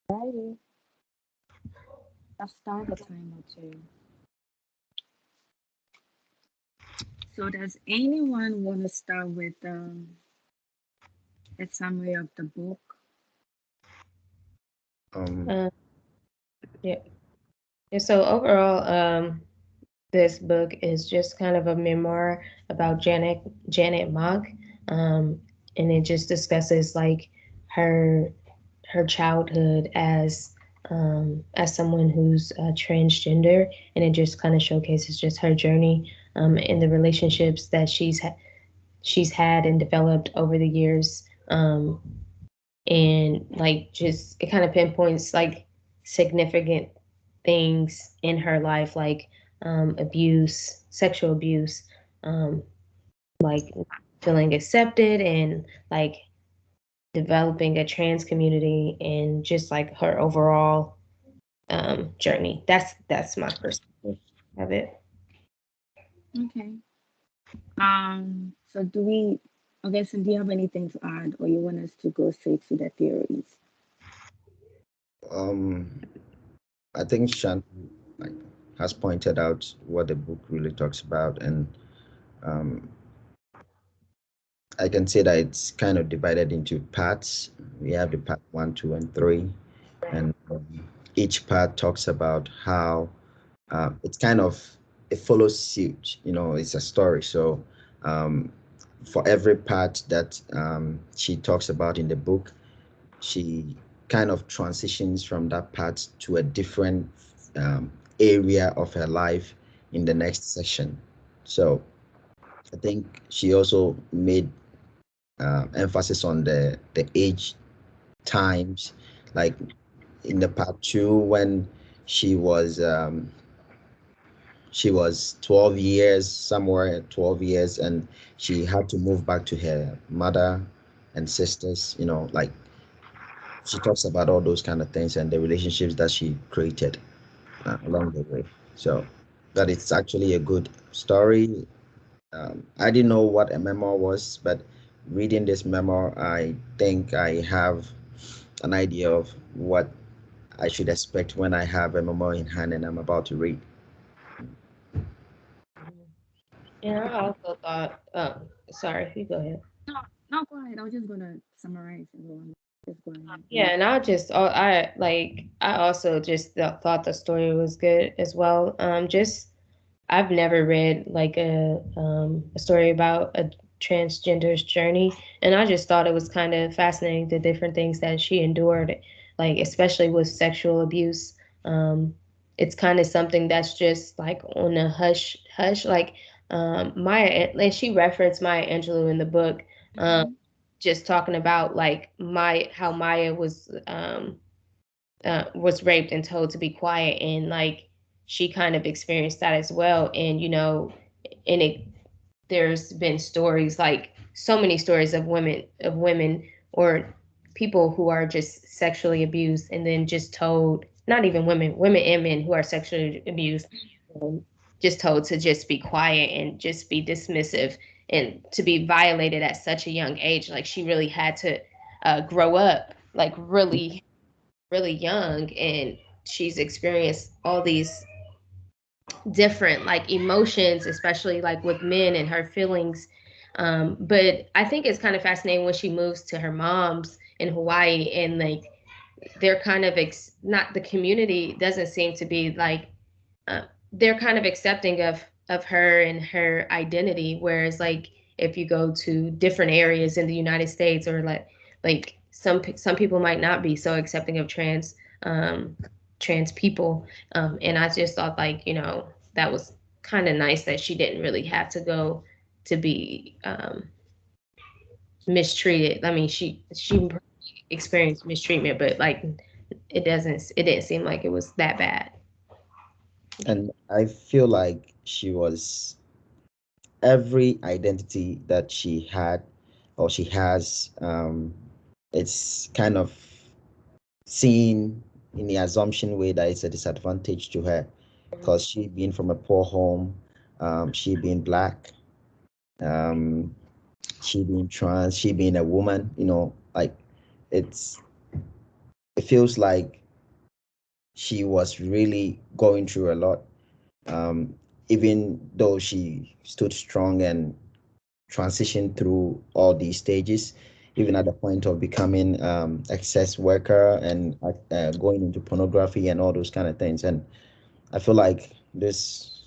Righty. I've started a timer too. So does anyone want to start with a summary of the book? Um, Uh, yeah. And so overall, this book is just kind of a memoir about Janet Mock, um, and it just discusses like her her childhood as someone who's transgender, and it just kind of showcases just her journey in the relationships that she's had and developed over the years, and like just it kind of pinpoints like significant things in her life, like abuse, sexual abuse, um, like feeling accepted, and like developing a trans community, and just like her overall journey. That's my perspective of it. Okay. So do we, okay, so do you have anything to add or you want us to go straight to the theories? um, I think Shan like has pointed out what the book really talks about, and um, I can say that it's kind of divided into parts. We have the part one, two, and three, and each part talks about how it's kind of it follows suit. You know, it's a story. So um, for every part that she talks about in the book, she kind of transitions from that part to a different um, area of her life in the next section. So I think she also made emphasis on the age times, like in the part two when she was um, she was 12 years somewhere, 12 years, and she had to move back to her mother and sisters. You know, like she talks about all those kind of things and the relationships that she created along the way. So that it's actually a good story. I didn't know what a memoir was, but reading this memoir, I think I have an idea of what I should expect when I have a memoir in hand and I'm about to read. And I also thought, sorry, you go ahead. No, no, go ahead. I was just gonna summarize everyone. Just go ahead. Yeah, and I also just thought the story was good as well. Just I've never read like a story about a transgender's journey, and I just thought it was kind of fascinating the different things that she endured, like especially with sexual abuse. Um, it's kind of something that's just like on a hush hush. Like Maya, and she referenced Maya Angelou in the book. Um, Mm-hmm. just talking about like how Maya was raped and told to be quiet, and like she kind of experienced that as well, and and it there's been stories, like so many stories of women or people who are just sexually abused and then just told, not even women and men who are sexually abused, um, just told to just be quiet and just be dismissive, and to be violated at such a young age. Like she really had to grow up like really young, and she's experienced all these different like emotions, especially like with men and her feelings. But I think it's kind of fascinating when she moves to her mom's in Hawaii, and like they're kind of not, the community doesn't seem to be like uh, they're kind of accepting of her and her identity, whereas like if you go to different areas in the United States, or like some people might not be so accepting of um trans people, and I just thought like that was kind of nice that she didn't really have to go to be mistreated. I mean, she experienced mistreatment, but like it didn't seem like it was that bad. And I feel like she was every identity that she had or she has, it's kind of seen in the assumption way that it's a disadvantage to her because she being from a poor home, she being black, um, she being trans, she being a woman, like it's it feels like she was really going through a lot. Um, Even though she stood strong and transitioned through all these stages, even at the point of becoming excess worker and going into pornography and all those kind of things. And I feel like this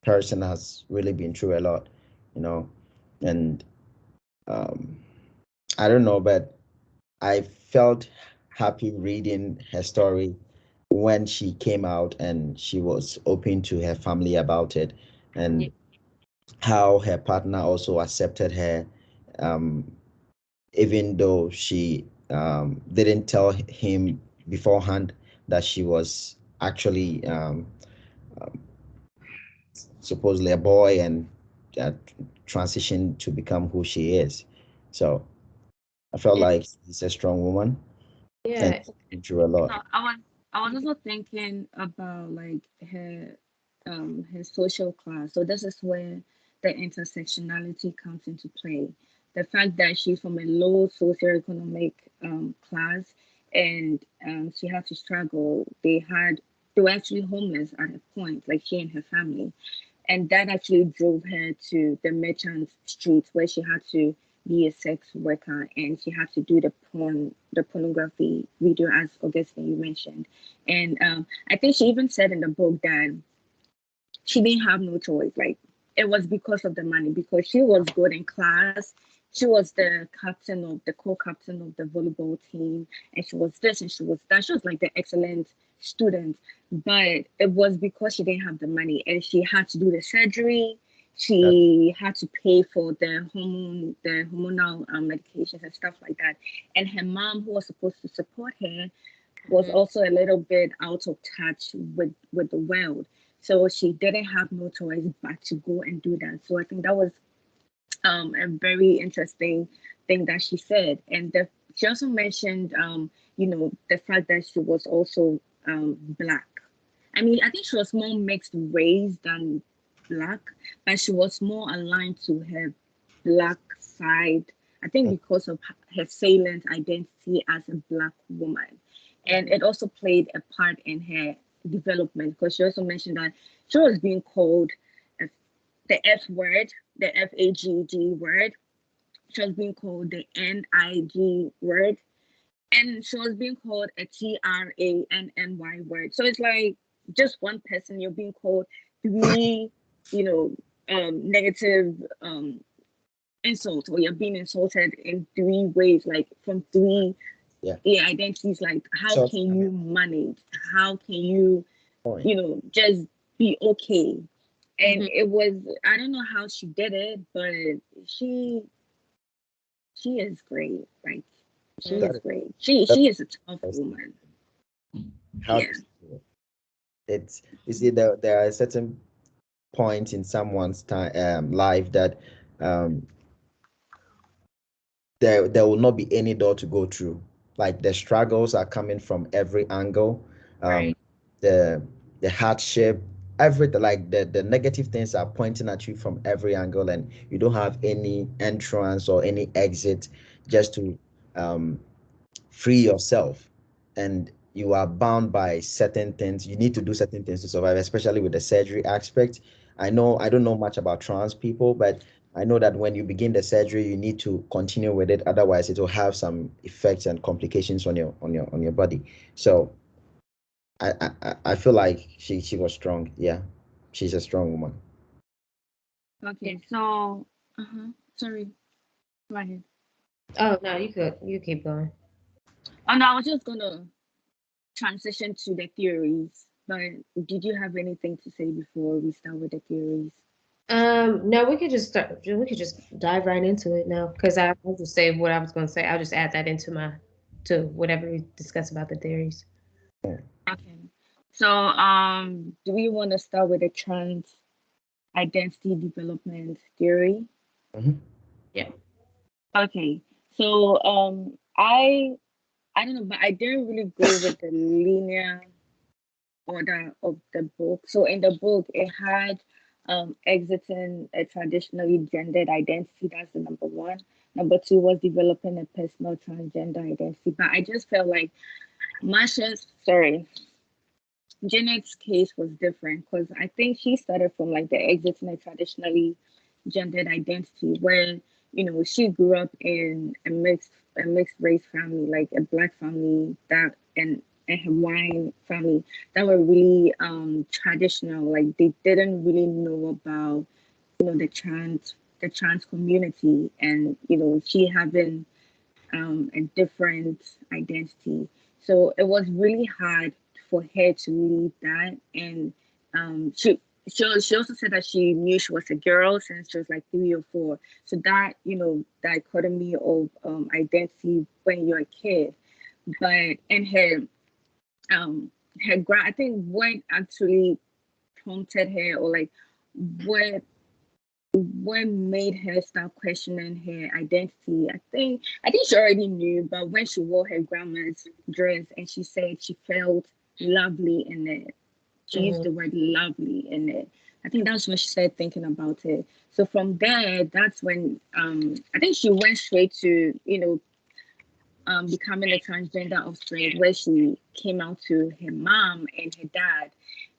person has really been through a lot, you know, and um, I don't know, but I felt happy reading her story when she came out and she was open to her family about it, Yeah. and how her partner also accepted her, um, even though she didn't tell him beforehand that she was actually supposedly a boy and uh, transitioned to become who she is. So I felt And like she's a strong woman and yeah. been through a So lot. I was also thinking about like her social class. So this is where the intersectionality comes into play. The fact that she's from a low socioeconomic class, and she had to struggle. They were actually homeless at a point, like she and her family, and that actually drove her to the merchant streets where she had to be a sex worker, and she had to do the pornography video, as Augustine you mentioned. And I think she even said in the book that she didn't have no choice. Like, it was because of the money, because she was good in class. She was the co-captain of the volleyball team, and she was this and she was that. She was like the excellent student, but it was because she didn't have the money, and she had to do the surgery. That, She had to pay for the hormonal medications and stuff like that. And her mom, who was supposed to support her, was Mhm. also a little bit out of touch with the world. So she didn't have no choice but to go and do that. So I think that was a very interesting thing that she said. And she also mentioned, the fact that she was also black. I mean, I think she was more mixed race than black, but she was more aligned to her black side. I think because of her salient identity as a black woman. And Mhm. it also played a part in her development, because she also mentioned that she was being called a the F word, the FAGG word. She was being called the NIG word. And she was being called a TRANNY word. So it's like just one person, you're being called three, you know, negative insults, or you're being insulted in three ways, like from three yeah. identities. Like, how So can you manage? How can you, point. just be okay? And Mhm. it was, I don't know how she did it, but she she is great. Like, she Mhm. is That is great. that's She is a tough interesting. woman. How Yeah. to do it. It's you see there are certain points in someone's time life that um there will not be any door to go through. Like the struggles are coming from every angle. Um, Right. the the hardship, everything, like the negative things are pointing at you from every angle, and you don't have any entrance or any exit just to um free yourself, and you are bound by certain things. You need to do certain things to survive, especially with the surgery aspect. I don't know much about trans people, but I know that when you begin the surgery, you need to continue with it. Otherwise, it will have some effects and complications on your body. So I feel like she was strong. Yeah, she's a strong woman. Yeah. Okay. So, sorry. Go ahead. Oh no, you could. You keep going. Oh no, I was just gonna transition to the theories. But did you have anything to say before we start with the theories? No, we could just start. We could just dive right into it now, because I'll just say what I was going to say. I'll just add that into my to whatever we discuss about the theories. Yeah. Okay. So, do we want to start with the trans identity development theory? Mhm. Yeah. Okay. So, I don't know, but I didn't really go with the linear order of the book. So in the book, it had exiting a traditionally gendered identity. That's the number one. Number two was developing a personal transgender identity. But I just felt like Marsha's, sorry, Janet's case was different because I think she started from like the exiting a traditionally gendered identity where, she grew up in a mixed race family, like a black family that and a Hawaiian family that were really traditional. Like they didn't really know about, the trans community, and she having a different identity. So it was really hard for her to leave that. And she also said that she knew she was a girl since she was like 3 or 4. So that, dichotomy of identity when you're a kid. But and um I think what actually prompted her, or like what what made her start questioning her identity. I think she already knew, but when she wore her grandma's dress and she said she felt lovely in it, she used Hmm. the word lovely in it. I think that's when she started thinking about it. So from there, that's when I think she went straight to becoming a transgender offspring, where she came out to her mom and her dad.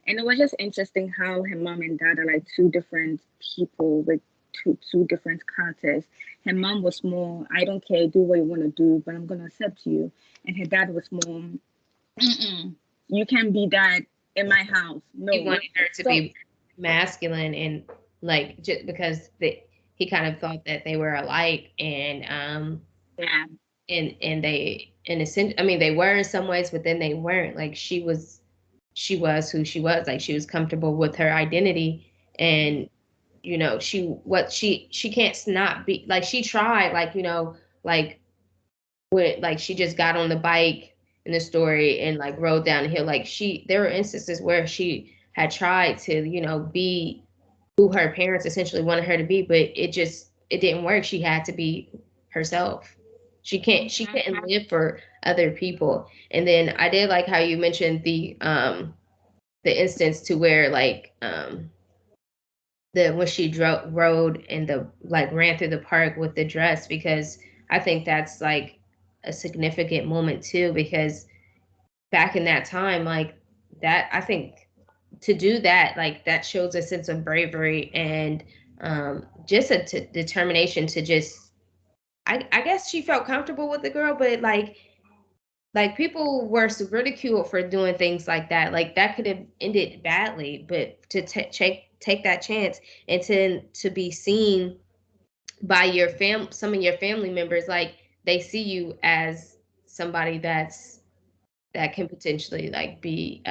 And it was just interesting how her mom and dad are like two different people with two different characters. Her mom was more, I don't care, do what you want to do, but I'm gonna accept you. And her dad was more, mm-mm, you can be that in my house. He No. wanted her to So be masculine and like just because he kind of thought that they were alike yeah, and they in a sense, I mean they were in some ways, but then they weren't. Like she was who she was. Like she was comfortable with her identity, and she can't not be like she tried, like like when like she just got on the bike in the story and like rode down the hill. Like there were instances where she had tried to be who her parents essentially wanted her to be, but it didn't work. She had to be herself. She couldn't live for other people. And then I did like how you mentioned the instance to where like the when she rode and the like ran through the park with the dress, because I think that's like a significant moment too, because back in that time, like that, I think to do that, like that shows a sense of bravery and just a determination to just I guess she felt comfortable with the girl, but like people were ridiculed for doing things like that. Like that could have ended badly, but to take that chance and to be seen by some of your family members, like they see you as somebody that can potentially like be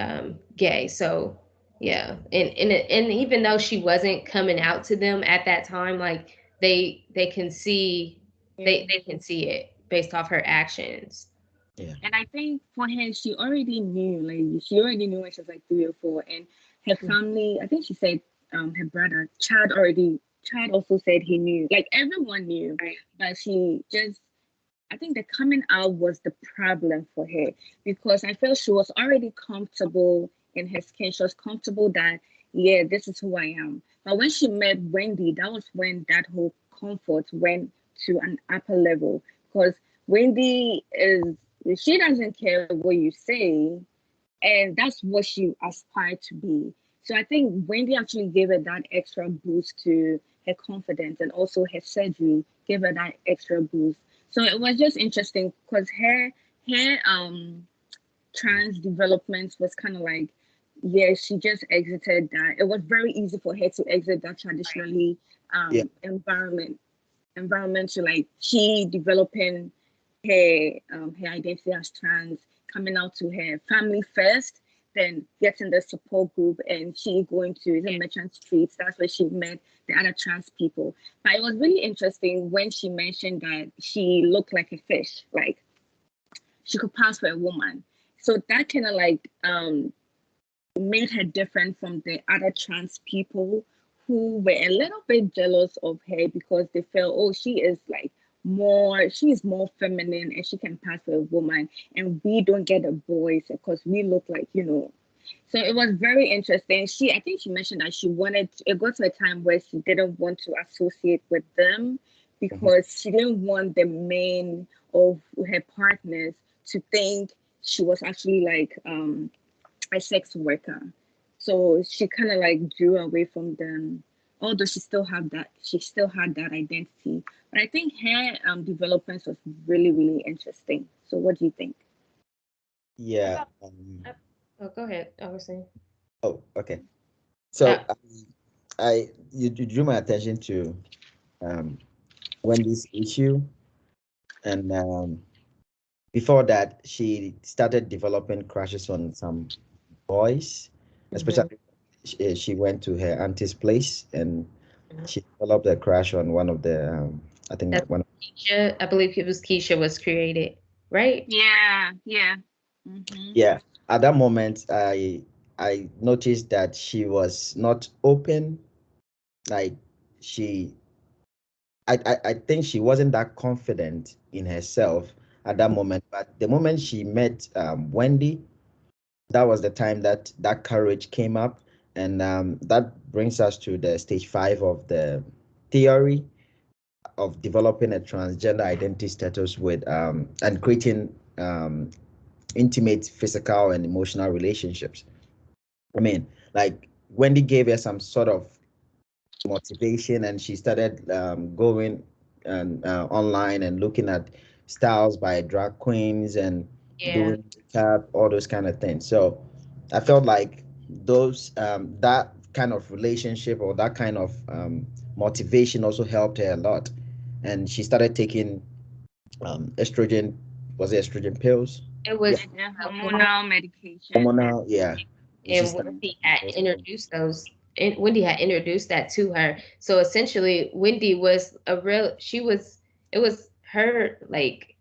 gay. So yeah, and even though she wasn't coming out to them at that time, like they can see yeah. they can see it based off her actions. Yeah. And I think for her, she already knew when she was like 3 or 4, and her family. I think she said, her brother Chad also said he knew. Like everyone knew, Right. but she just. I think the coming out was the problem for her, because I felt she was already comfortable in her skin. She was comfortable that, yeah, this is who I am. But when she met Wendy, that was when that whole comfort went to an upper level, because Wendy is she doesn't care what you say, and that's what she aspired to be. So I think Wendy actually gave her that extra boost to her confidence, and also her surgery gave her that extra boost. So it was just interesting because her trans development was kind of like, yeah, she just exited that. It was very easy for her to exit that traditionally Yeah. environment to like she developing her identity as trans, coming out to her family first, then getting the support group, and she going to the merchant streets. That's where she met the other trans people. But it was really interesting when she mentioned that she looked like a fish, like she could pass for a woman. So that kind of like made her different from the other trans people who were a little bit jealous of her because they felt, oh, she's more feminine and she can pass for a woman, and we don't get the boys because we look like, So it was very interesting. I think she mentioned that it got to a time where she didn't want to associate with them Mhm. because she didn't want the men of her partners to think she was actually like a sex worker. So she kind of like drew away from them, although she still had that identity. But I think her development was really, really interesting. So what do you think? Yeah. About oh, go ahead. I was saying. Oh, okay. Uh, So you drew my attention to um, Wendy's issue, and before that, she started developing crushes on some boys, mhm, especially she went to her auntie's place and she developed a crush on one of the I think That's one. Keisha. I believe it was Keisha was created, right? Yeah, yeah. Mm-hmm. Yeah, at that moment, I noticed that she was not open. Like she, I think she wasn't that confident in herself at that moment. But the moment she met Wendy, that was the time that that courage came up, and that brings us to the stage 5 of the theory of developing a transgender identity status with and creating intimate physical and emotional relationships. I mean, like Wendy gave her some sort of motivation, and she started going and online and looking at styles by drag queens and Yeah, doing makeup, all those kind of things. So I felt like those that kind of relationship or that kind of motivation also helped her a lot, and she started taking estrogen. Was it estrogen pills? it Yeah, was. Yeah, the Woman hormonal medication. hormonal. Yeah, she and started Wendy taking had those pills. introduced those. And Wendy had introduced that to her. So essentially, Wendy was a real. She was. It was her like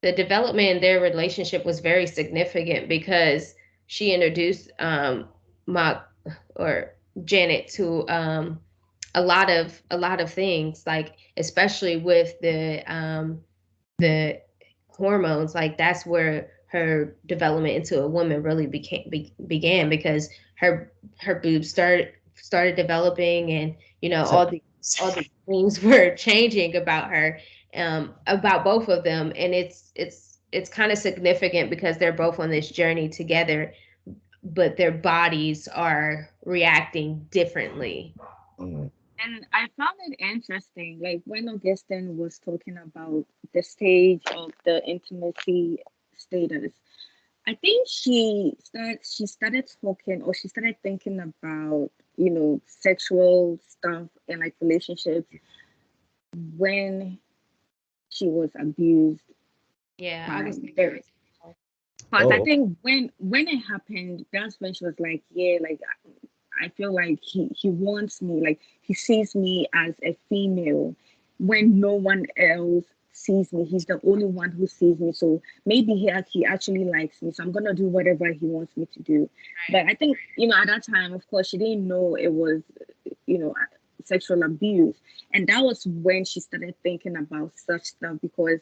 the development in their relationship was very significant because she introduced my or Janet to a lot of things like especially with the hormones like that's where her development into a woman really began because her boobs started developing and So, all the things were changing about her about both of them and it's kind of significant because they're both on this journey together but their bodies are reacting differently. mm, And I found it interesting, like when Augustine was talking about the stage of the intimacy status. I think she started talking or she started thinking about, sexual stuff and like relationships when she was abused Yeah, I by was thinking parents. Because I oh, think when it happened, that's when she was like, yeah, like I feel like he wants me, like he sees me as a female when no one else sees me. He's the only one who sees me. So maybe he actually likes me. So I'm gonna do whatever he wants me to do. But I think, at that time, of course, she didn't know it was, you know, sexual abuse. And that was when she started thinking about such stuff because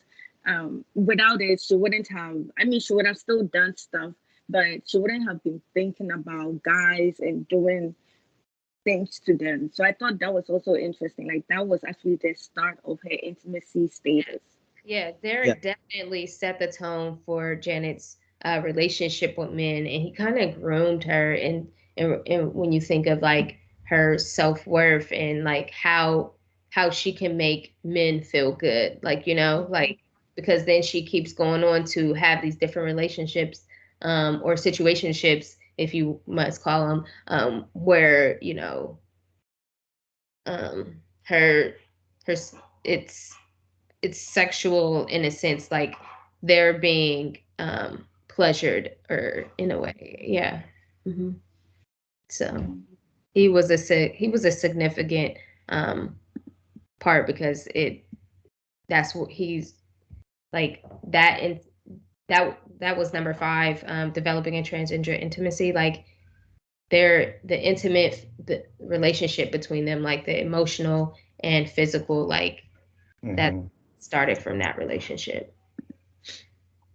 without it, she wouldn't have, I mean, she would have still done stuff, but she wouldn't have been thinking about guys and doing things to them. So I thought that was also interesting. Like that was actually the start of her intimacy status. Yeah, yeah. Derek definitely set the tone for Janet's relationship with men, and he kind of groomed her. And when you think of like her self worth and like how she can make men feel good, like like because then she keeps going on to have these different relationships or situationships, if you must call them, where her her it's it's sexual in a sense like they're being pleasured or in a way yeah. hmm so Mm. he was a significant um part because it that's what he's like that and that was number 5, developing a transgender intimacy like the intimate the relationship between them like the emotional and physical like that Hmm. started from that relationship.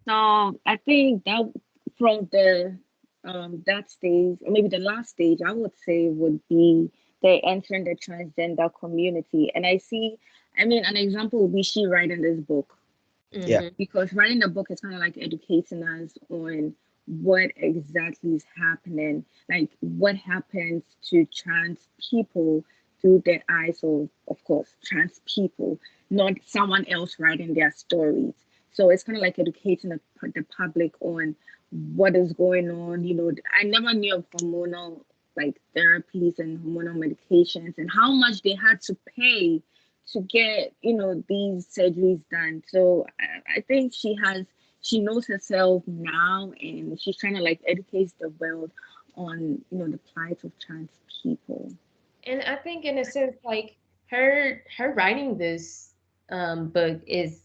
So I think that from the that stage, or maybe the last stage, I would say would be they entering the transgender community. And I see, I mean, an example would be she writing this book. Yeah. Mm-hmm. because writing a book is kind of like educating us on what exactly is happening, like what happens to trans people through the eyes of course, trans people, not someone else writing their stories. So it's kind of like educating the public on what is going on. You know, I never knew of hormonal like therapies and hormonal medications and how much they had to pay to get these surgeries done. So I think she knows herself now, and she's trying to like educate the world on the plight of trans people. And I think in a sense, like her writing this book is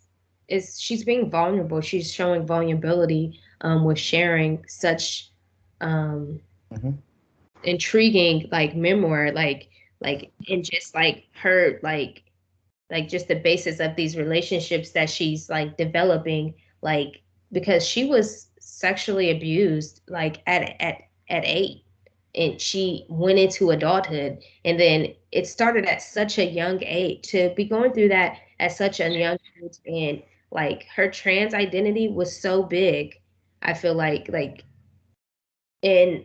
she's being vulnerable. She's showing vulnerability with sharing such um Hmm. intriguing like memoir, like and just like her like just the basis of these relationships that she's like developing, like because she was sexually abused like at 8, and she went into adulthood, and then it started at such a young age to be going through that at such a young age, and like her trans identity was so big. I feel like and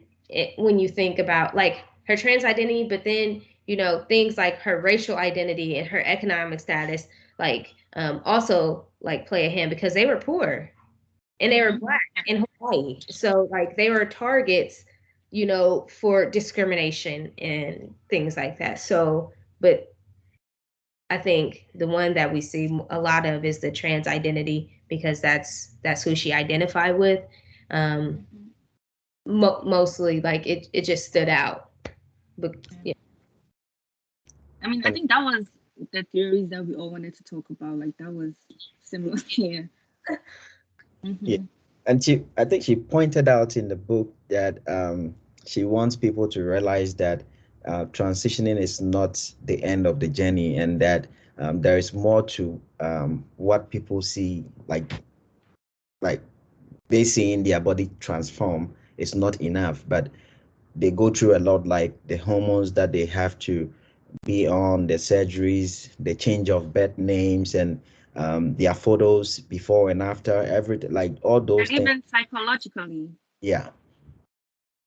when you think about like her trans identity, but then things like her racial identity and her economic status, like also like play a hand because they were poor and they were Hmm. black in Hawaii, so like they were targets, for discrimination and things like that. So, but I think the one that we see a lot of is the trans identity because that's who she identified with. Um, Hmm. mostly like it just stood out. But Yeah. yeah, I mean, I And think that was the theories that we all wanted to talk about. Like that was similar. Yeah. yeah, Hmm. and I think she pointed out in the book that she wants people to realize that transitioning is not the end of the journey, and that there is more to what people see, like they seeing their body transform is not enough, but they go through a lot, like the hormones that they have to be on, the surgeries, the change of birth names, and their photos before and after, everything, like all those And things. even psychologically. Yeah.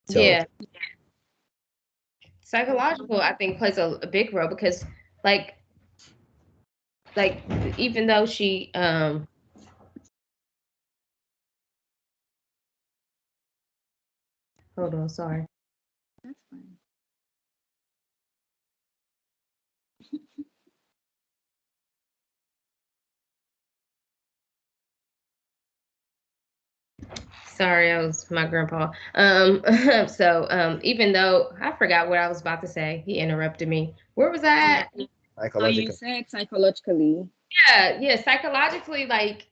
So yeah, psychological I think plays a big role because like like even though she hold on, sorry. That's fine. Sorry, I was my grandpa. So even though I forgot what I was about to say, he interrupted me. Where was Oh I yeah. at? So you psychological. said psychologically. Yeah, psychologically, like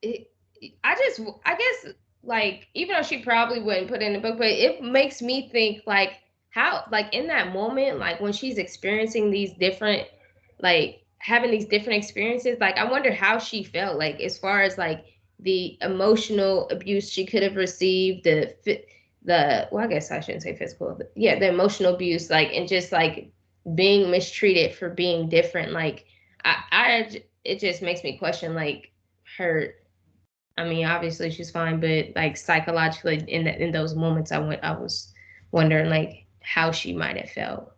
it, I guess, like even though she probably wouldn't put it in the book, but it makes me think like how, like in that moment, like when she's experiencing these different, like having these different experiences, like I wonder how she felt, like as far as like the emotional abuse she could have received, the well, I guess I shouldn't say physical, but yeah, the emotional abuse, like and just like being mistreated for being different, like it just makes me question like her. I mean, obviously she's fine, but like psychologically in those moments, I was wondering like how she might have felt.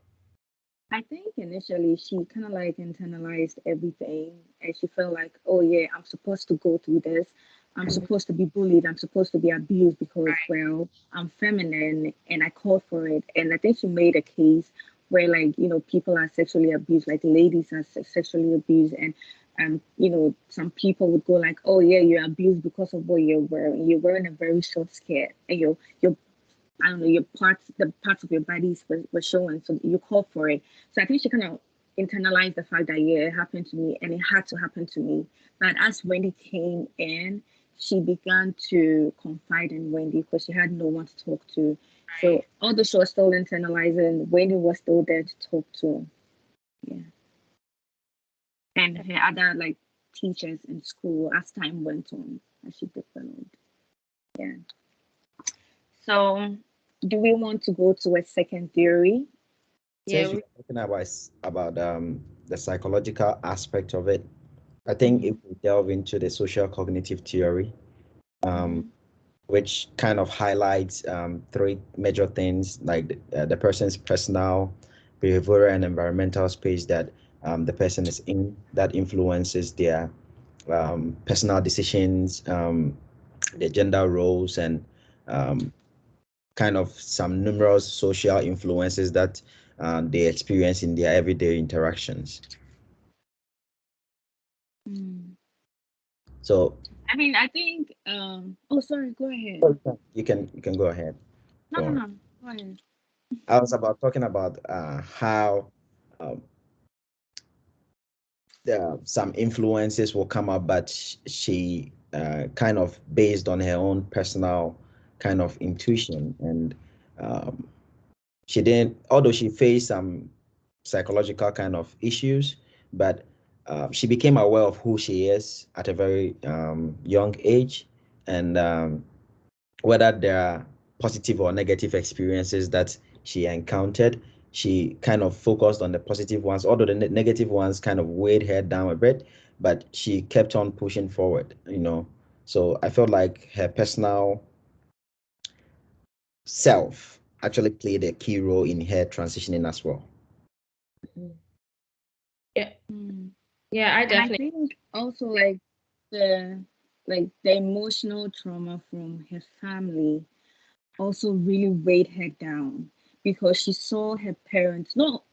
I think initially she kind of like internalized everything and she felt like, oh yeah, I'm supposed to go through this. I'm Mhm. supposed to be bullied. I'm supposed to be abused because, well, I'm feminine and I called for it. And I think she made a case where, like, people are sexually abused, like ladies are sexually abused. And, some people would go like, oh yeah, you're abused because of what you're wearing. You're wearing a very short skirt and your I don't know, the parts of your bodies were showing, so you called for it. So I think she kind of internalized the fact that, yeah, it happened to me and it had to happen to me. But as Wendy came in, she began to confide in Wendy because she had no one to talk to. So although she was still internalizing, Wendy was still there to talk to. Yeah. And her other like teachers in school as time went on, as she developed. Yeah. So do we want to go to a second theory? Yeah, Since you're talking about the psychological aspect of it, I think if Mm-hmm. we delve into the social cognitive theory, um, Mm-hmm. which kind of highlights three major things like the person's personal, behavioral, and environmental space that the person is in that influences their personal decisions, their gender roles, and um, kind of some numerous social influences that they experience in their everyday interactions. Mm. So I mean, I think. Oh, sorry. Go ahead. you can go ahead. No, Go no, on. no. Go ahead. I was about talking about how um, some influences will come up, but she kind of based on her own personal kind of intuition, and um, she didn't, although she faced some psychological kind of issues, but she became aware of who she is at a very young age, and whether there are positive or negative experiences that she encountered, she kind of focused on the positive ones, although the negative ones kind of weighed her down a bit, but she kept on pushing forward. So I felt like her personal self actually played a key role in her transitioning as well. Mhm. Yeah, Mm. yeah, I And I definitely. think also the the emotional trauma from her family also really weighed her down because she saw her parents, no,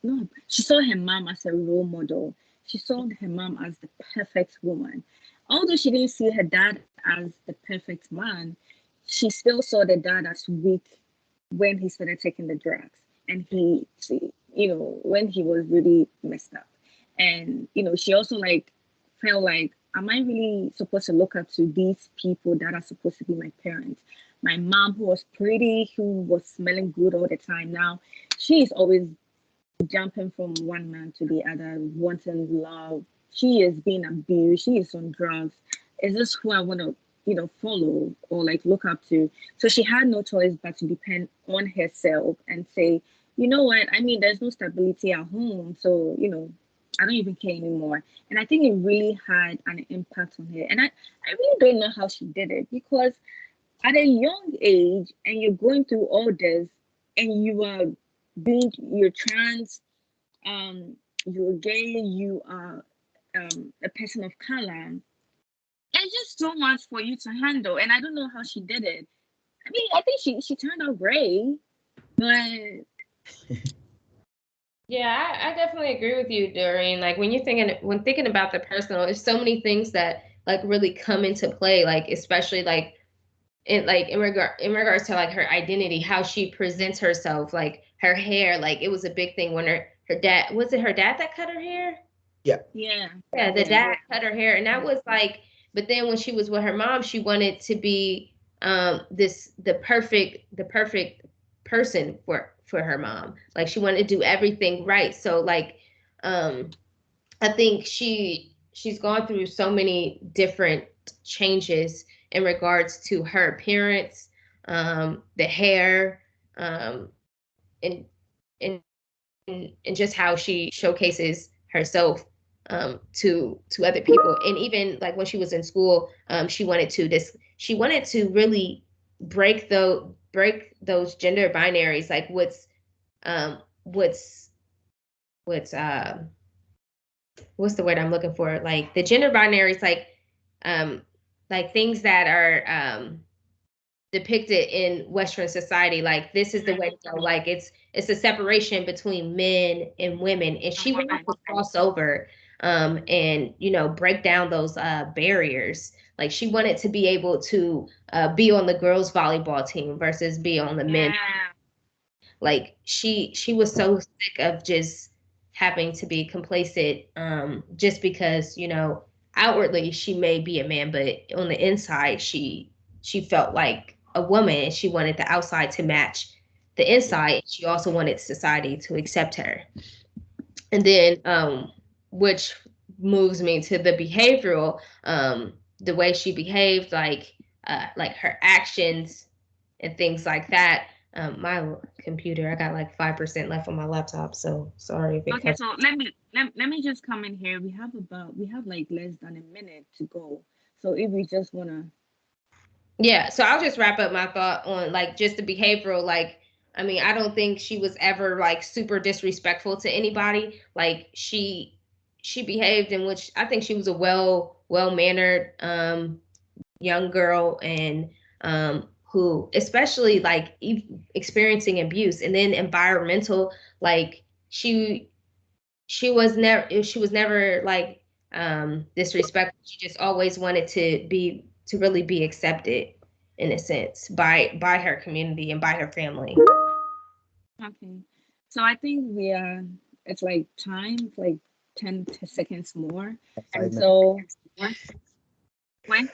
she saw her mom as a role model. She saw her mom as the perfect woman. Although she didn't see her dad as the perfect man, she still saw the dad as weak when he started taking the drugs and when he was really messed up. And she also felt like, am I really supposed to look up to these people that are supposed to be my parents? My mom, who was pretty, who was smelling good all the time, now she is always jumping from one man to the other, wanting love. She is being abused. She is on drugs. Is this who I want to, follow or look up to? So she had no choice but to depend on herself and say, you know what? I mean, there's no stability at home. So, I don't even care anymore. And I think it really had an impact on her. And I really don't know how she did it because at a young age and you're going through all this and you're trans, you're gay, you are a person of color. It's just so much for you to handle, and I don't know how she did it. I mean, I think she turned out great, but Yeah, I definitely agree with you, Doreen. Like when thinking about the personal, there's so many things that like really come into play. Like especially in regards to like her identity, how she presents herself, like her hair. Like it was a big thing when her dad, was it her dad that cut her hair? Yeah. yeah, Yeah, the yeah, dad cut her hair, and that was like. But then when she was with her mom, she wanted to be the perfect person for her mom. Like she wanted to do everything right. So like um I think she's gone through so many different changes in regards to her appearance, the hair, and and just how she showcases herself to other people. And even like when she was in school, she wanted to really break those gender binaries, like um what's what's what's the word I'm looking for? Like the gender binaries, um like things that are depicted in Western society. Like this is the way to go. Like it's a separation between men and women, and and she wanted women. to cross over and break down those barriers. Like she wanted to be able to be on the girls volleyball team versus be on the men. Yeah, Like she was so sick of just having to be complacent, just because outwardly she may be a man, but on the inside she felt like a woman, and she wanted the outside to match the inside. She also wanted society to accept her. And then which moves me to the behavioral, the way she behaved, like her actions and things like that. my computer. I got like 5% left on my laptop, so sorry if it Okay, cuts. so let me just come in here. We have like less than a minute to go. So if we just wanna. Yeah, so I'll just wrap up my thought on like just the behavioral. Like, I mean, I don't think she was ever like super disrespectful to anybody. Like she behaved in which I think she was a well mannered young girl, and who especially like experiencing abuse and then environmental, like she was never like disrespectful. She just always wanted to really be accepted in a sense by her community and by her family. Okay. So I think we are. It's like time. It's like 10 seconds more. 5 minutes. So when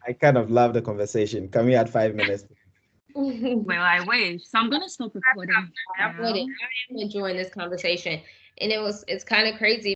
I kind of love the conversation. Can we add 5 minutes? well, I wish. So I'm gonna stop recording I would. now. I am enjoying this conversation, and it's kind of crazy